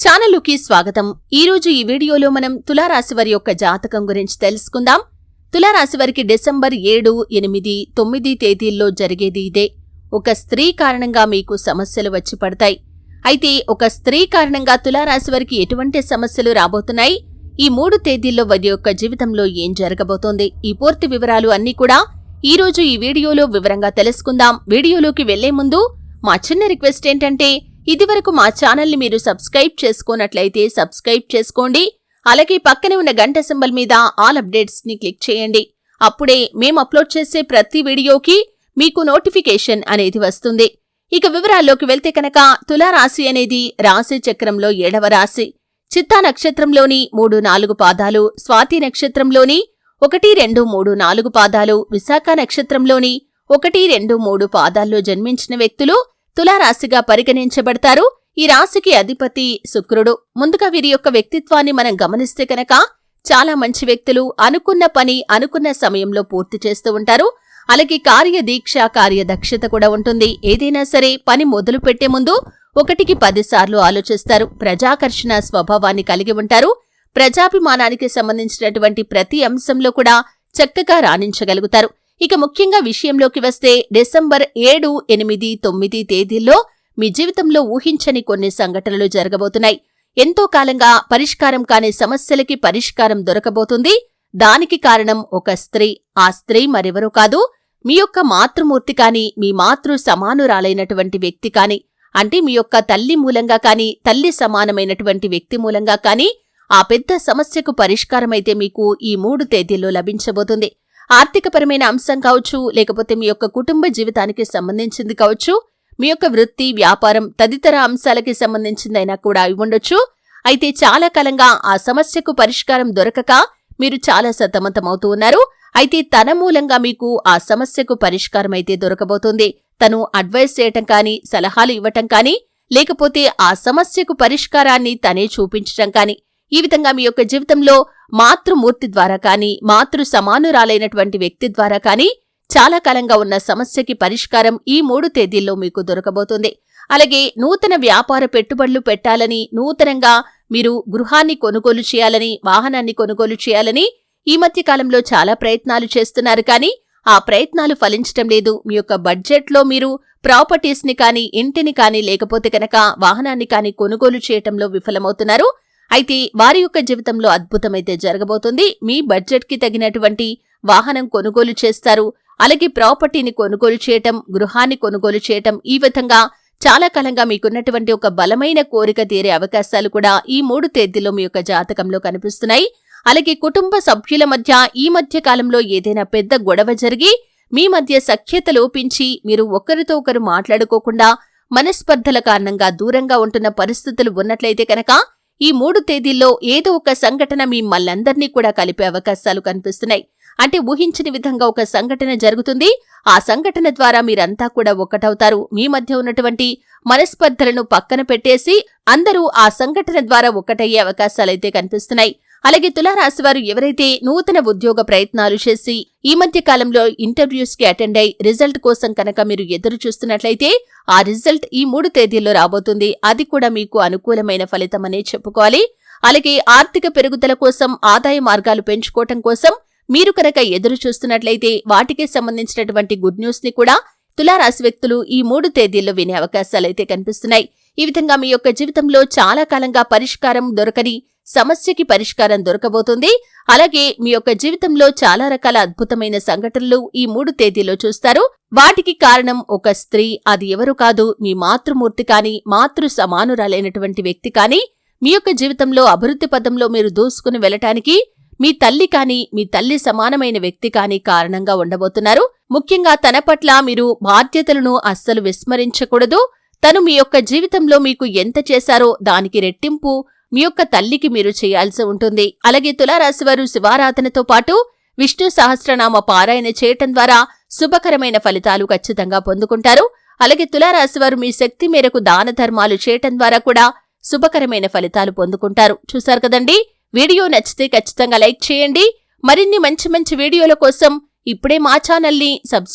ఛానలుకి స్వాగతం. ఈరోజు ఈ వీడియోలో మనం తులారాశి వారి యొక్క జాతకం గురించి తెలుసుకుందాం. తులారాశి వారికి డిసెంబర్ 7, 8, 9 తేదీల్లో జరిగేది ఇదే. ఒక స్త్రీ కారణంగా మీకు సమస్యలు వచ్చి పడతాయి. అయితే ఒక స్త్రీ కారణంగా తులారాశి వారికి ఎటువంటి సమస్యలు రాబోతున్నాయి, ఈ 3 తేదీల్లో వారి యొక్క జీవితంలో ఏం జరగబోతోంది, ఈ పూర్తి వివరాలు అన్నీ కూడా ఈరోజు ఈ వీడియోలో వివరంగా తెలుసుకుందాం. వీడియోలోకి వెళ్లే ముందు మా చిన్న రిక్వెస్ట్ ఏంటంటే, ఇదివరకు మా ఛానల్ని మీరు సబ్స్క్రైబ్ చేసుకోనట్లయితే సబ్స్క్రైబ్ చేసుకోండి. అలాగే పక్కనే ఉన్న గంట సింబల్ మీద ఆల్ అప్డేట్స్ ని క్లిక్ చేయండి. అప్పుడే మేము అప్లోడ్ చేసే ప్రతి వీడియోకి మీకు నోటిఫికేషన్ అనేది వస్తుంది. ఇక వివరాల్లోకి వెళ్తే కనుక, తులారాశి అనేది రాశి చక్రంలో 7వ రాశి. చిత్తా నక్షత్రంలోని 3, 4 పాదాలు, స్వాతి నక్షత్రంలోని 1, 2, 3, 4 పాదాలు, విశాఖ నక్షత్రంలోని 1, 2, 3 పాదాల్లో జన్మించిన వ్యక్తులు తులారాశిగా పరిగణించబడతారు. ఈ రాశికి అధిపతి శుక్రుడు. ముందుగా వీరి యొక్క వ్యక్తిత్వాన్ని మనం గమనిస్తే కనుక, చాలా మంచి వ్యక్తులు. అనుకున్న పని అనుకున్న సమయంలో పూర్తి చేస్తూ ఉంటారు. అలాగే కార్యదీక్ష, కార్యదక్షత కూడా ఉంటుంది. ఏదైనా సరే పని మొదలు పెట్టే ముందు 1కి 10 సార్లు ఆలోచిస్తారు. ప్రజాకర్షణ స్వభావాన్ని కలిగి ఉంటారు. ప్రజాభిమానానికి సంబంధించినటువంటి ప్రతి అంశంలో కూడా చక్కగా రాణించగలుగుతారు. ఇక ముఖ్యంగా విషయంలోకి వస్తే, డిసెంబర్ 7, 8, 9 తేదీల్లో మీ జీవితంలో ఊహించని కొన్ని సంఘటనలు జరగబోతున్నాయి. ఎంతో కాలంగా పరిష్కారం కాని సమస్యలకి పరిష్కారం దొరకబోతుంది. దానికి కారణం ఒక స్త్రీ. ఆ స్త్రీ మరెవరూ కాదు, మీ యొక్క మాతృమూర్తి కాని, మీ మాతృ సమానురాలైనటువంటి వ్యక్తి కాని, అంటే మీ యొక్క తల్లి మూలంగా కాని, తల్లి సమానమైనటువంటి వ్యక్తి మూలంగా కాని ఆ పెద్ద సమస్యకు పరిష్కారమైతే మీకు ఈ 3 తేదీల్లో లభించబోతుంది. ఆర్థికపరమైన అంశం కావచ్చు, లేకపోతే మీ యొక్క కుటుంబ జీవితానికి సంబంధించింది కావచ్చు, మీ యొక్క వృత్తి, వ్యాపారం తదితర అంశాలకి సంబంధించిందైనా కూడా ఇవ్వండొచ్చు. అయితే చాలా కాలంగా ఆ సమస్యకు పరిష్కారం దొరకక మీరు చాలా సతమతమవుతూ ఉన్నారు. అయితే తన మూలంగా మీకు ఆ సమస్యకు పరిష్కారం అయితే దొరకబోతుంది. తను అడ్వైస్ చేయటం కానీ, సలహాలు ఇవ్వటం కానీ, లేకపోతే ఆ సమస్యకు పరిష్కారాన్ని తనే చూపించటం కానీ, ఈ విధంగా మీ యొక్క జీవితంలో మాతృమూర్తి ద్వారా కానీ, మాతృ సమానురాలైనటువంటి వ్యక్తి ద్వారా కానీ చాలా కాలంగా ఉన్న సమస్యకి పరిష్కారం ఈ 3 తేదీల్లో మీకు దొరకబోతుంది. అలాగే నూతన వ్యాపార పెట్టుబడులు పెట్టాలని, నూతనంగా మీరు గృహాన్ని కొనుగోలు చేయాలని, వాహనాన్ని కొనుగోలు చేయాలని ఈ మధ్య కాలంలో చాలా ప్రయత్నాలు చేస్తున్నారు. కానీ ఆ ప్రయత్నాలు ఫలించటం లేదు. మీ యొక్క బడ్జెట్లో మీరు ప్రాపర్టీస్ ని కానీ, ఇంటిని కానీ, లేకపోతే కనుక వాహనాన్ని కానీ కొనుగోలు చేయటంలో విఫలమవుతున్నారు. అయితే వారి యొక్క జీవితంలో అద్భుతమైతే జరగబోతుంది. మీ బడ్జెట్ కి తగినటువంటి వాహనం కొనుగోలు చేస్తారు. అలాగే ప్రాపర్టీని కొనుగోలు చేయటం, గృహాన్ని కొనుగోలు చేయటం, ఈ విధంగా చాలా కాలంగా మీకున్నటువంటి ఒక బలమైన కోరిక తీరే అవకాశాలు కూడా ఈ 3 తేదీల్లో మీ యొక్క జాతకంలో కనిపిస్తున్నాయి. అలాగే కుటుంబ సభ్యుల మధ్య ఈ మధ్య కాలంలో ఏదైనా పెద్ద గొడవ జరిగి మీ మధ్య సఖ్యత లోపించి మీరు ఒకరితో ఒకరు మాట్లాడుకోకుండా మనస్పర్ధల కారణంగా దూరంగా ఉంటున్న పరిస్థితులు ఉన్నట్లయితే కనుక, ఈ 3 తేదీల్లో ఏదో ఒక సంఘటన మిమ్మల్నందరినీ కూడా కలిపే అవకాశాలు కనిపిస్తున్నాయి. అంటే ఊహించని విధంగా ఒక సంఘటన జరుగుతుంది. ఆ సంఘటన ద్వారా మీరంతా కూడా ఒక్కటవుతారు. మీ మధ్య ఉన్నటువంటి మనస్పర్ధలను పక్కన పెట్టేసి అందరూ ఆ సంఘటన ద్వారా ఒక్కటయ్యే అవకాశాలైతే కనిపిస్తున్నాయి. అలాగే తులారాశి వారు ఎవరైతే నూతన ఉద్యోగ ప్రయత్నాలు చేసి ఈ మధ్య కాలంలో ఇంటర్వ్యూస్ కి అటెండ్ అయి రిజల్ట్ కోసం కనుక మీరు ఎదురు చూస్తున్నట్లయితే, ఆ రిజల్ట్ ఈ 3 తేదీల్లో రాబోతుంది. అది కూడా మీకు అనుకూలమైన ఫలితమనే చెప్పుకోవాలి. అలాగే ఆర్థిక పెరుగుదల కోసం, ఆదాయ మార్గాలు పెంచుకోవటం కోసం మీరు కనుక ఎదురు చూస్తున్నట్లయితే, వాటికి సంబంధించినటువంటి గుడ్ న్యూస్ ని కూడా తులారాశి వ్యక్తులు ఈ 3 తేదీల్లో వినే అవకాశాలైతే కనిపిస్తున్నాయి. ఈ విధంగా మీ యొక్క జీవితంలో చాలా కాలంగా పరిష్కారం దొరకని సమస్యకి పరిష్కారం దొరకబోతుంది. అలాగే మీ యొక్క జీవితంలో చాలా రకాల అద్భుతమైన సంఘటనలు ఈ 3 తేదీల్లో చూస్తారు. వాటికి కారణం ఒక స్త్రీ. అది ఎవరు కాదు, మీ మాతృమూర్తి కాని, మాతృ సమానురాలైనటువంటి వ్యక్తి కాని, మీ యొక్క జీవితంలో అభివృద్ధి పదంలో మీరు దూసుకుని వెళ్లటానికి మీ తల్లి కాని, మీ తల్లి సమానమైన వ్యక్తి కాని కారణంగా ఉండబోతున్నారు. ముఖ్యంగా తన పట్ల మీరు బాధ్యతలను అస్సలు విస్మరించకూడదు. తను మీ యొక్క జీవితంలో మీకు ఎంత చేశారో దానికి రెట్టింపు మీ యొక్క తల్లికి మీరు చేయాల్సి ఉంటుంది. అలాగే తులారాశివారు శివారాధనతో పాటు విష్ణు సహస్రనామ పారాయణ చేయటం ద్వారా శుభకరమైన ఫలితాలు ఖచ్చితంగా పొందుకుంటారు. అలాగే తులారాశివారు మీ శక్తి మేరకు దాన ధర్మాలు చేయటం ద్వారా కూడా శుభకరమైన ఫలితాలు పొందుకుంటారు. చూశారు కదండి. వీడియో నచ్చితే ఖచ్చితంగా లైక్ చేయండి. మరిన్ని మంచి మంచి వీడియోల కోసం ఇప్పుడే మా ఛానల్ని సబ్స్క్రైబ్